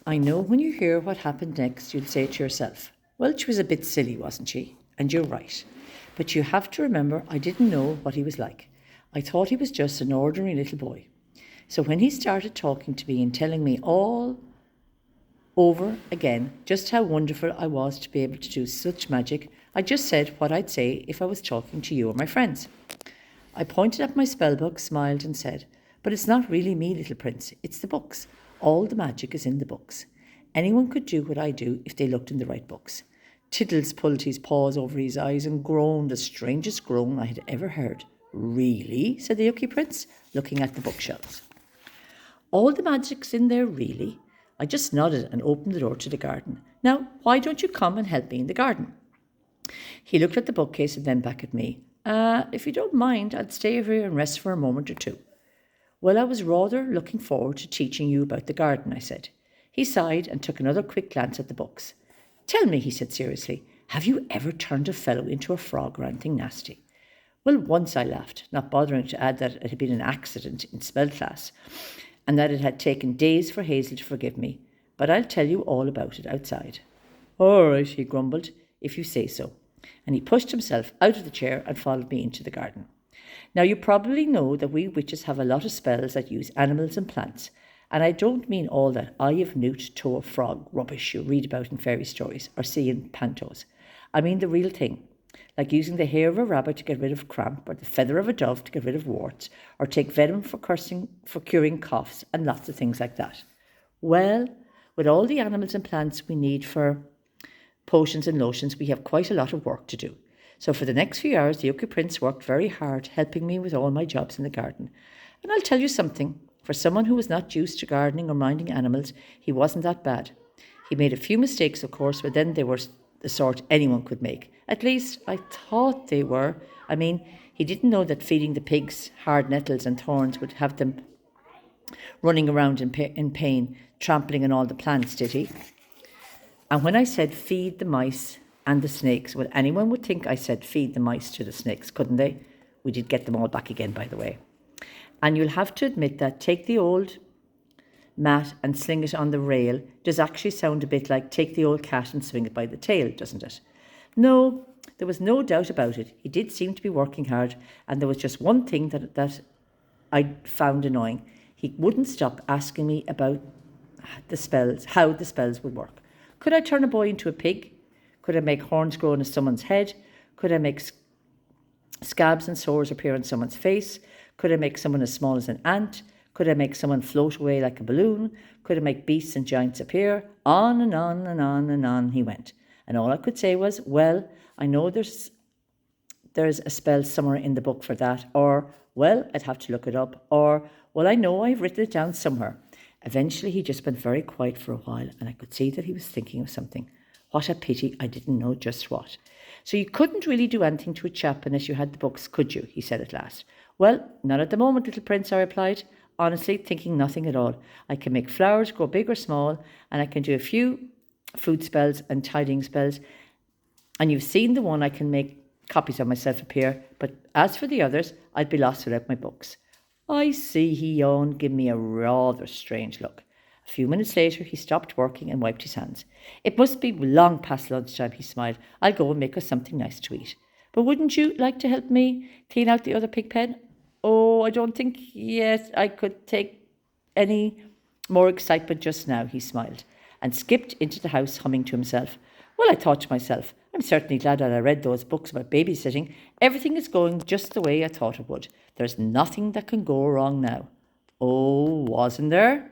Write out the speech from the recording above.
I know when you hear what happened next, you'll say to yourself, well, she was a bit silly, wasn't she? And you're right. But you have to remember, I didn't know what he was like. I thought he was just an ordinary little boy. So when he started talking to me and telling me all over again just how wonderful I was to be able to do such magic, I just said what I'd say if I was talking to you or my friends. I pointed at my spellbook, smiled and said, but it's not really me, little prince, it's the books. All the magic is in the books. Anyone could do what I do if they looked in the right books. Tiddles pulled his paws over his eyes and groaned the strangest groan I had ever heard. Really? Said the Yuckee Prince, looking at the bookshelves. All the magic's in there, really? I just nodded and opened the door to the garden. Now, why don't you come and help me in the garden? He looked at the bookcase and then back at me. If you don't mind, I'd stay over here and rest for a moment or two. Well, I was rather looking forward to teaching you about the garden, I said. He sighed and took another quick glance at the books. Tell me, he said seriously, have you ever turned a fellow into a frog or anything nasty? Well, once, I laughed, not bothering to add that it had been an accident in spell class, and that it had taken days for Hazel to forgive me. But I'll tell you all about it outside. All right, he grumbled, if you say so. And he pushed himself out of the chair and followed me into the garden. Now, you probably know that we witches have a lot of spells that use animals and plants, and I don't mean all that eye of newt, toe of frog rubbish you read about in fairy stories or see in pantos. I mean the real thing, like using the hair of a rabbit to get rid of cramp, or the feather of a dove to get rid of warts, or take venom for curing coughs, and lots of things like that. Well, with all the animals and plants we need for potions and lotions, we have quite a lot of work to do. So for the next few hours, the Yuckee Prince worked very hard, helping me with all my jobs in the garden. And I'll tell you something, for someone who was not used to gardening or minding animals, he wasn't that bad. He made a few mistakes, of course, but then they were the sort anyone could make. At least I thought they were. I mean, he didn't know that feeding the pigs hard nettles and thorns would have them running around in pain, trampling on all the plants, did he? And when I said feed the mice and the snakes, well, anyone would think I said feed the mice to the snakes, couldn't they? We did get them all back again, by the way. And you'll have to admit that take the old mat and sling it on the rail does actually sound a bit like take the old cat and swing it by the tail, doesn't it? No, there was no doubt about it. He did seem to be working hard, and there was just one thing that I found annoying. He wouldn't stop asking me about the spells, how the spells would work. Could I turn a boy into a pig? Could I make horns grow on someone's head? Could I make scabs and sores appear on someone's face? Could I make someone as small as an ant? Could I make someone float away like a balloon? Could I make beasts and giants appear? On and on and on and on he went. And all I could say was, well, I know there's a spell somewhere in the book for that. Or, well, I'd have to look it up. Or, well, I know I've written it down somewhere. Eventually he just went very quiet for a while, and I could see that he was thinking of something. What a pity I didn't know just what. So you couldn't really do anything to a chap unless you had the books, could you? He said at last. Well, not at the moment, little prince, I replied, honestly thinking nothing at all. I can make flowers grow big or small, and I can do a few food spells and tidying spells. And you've seen the one I can make copies of myself appear, but as for the others, I'd be lost without my books. I see, he yawned, giving me a rather strange look. A few minutes later, he stopped working and wiped his hands. It must be long past lunchtime, he smiled. I'll go and make us something nice to eat. But wouldn't you like to help me clean out the other pig pen? Oh, I don't think yet I could take any more excitement just now, he smiled, and skipped into the house, humming to himself. Well, I thought to myself, I'm certainly glad that I read those books about babysitting. Everything is going just the way I thought it would. There's nothing that can go wrong now. Oh, wasn't there?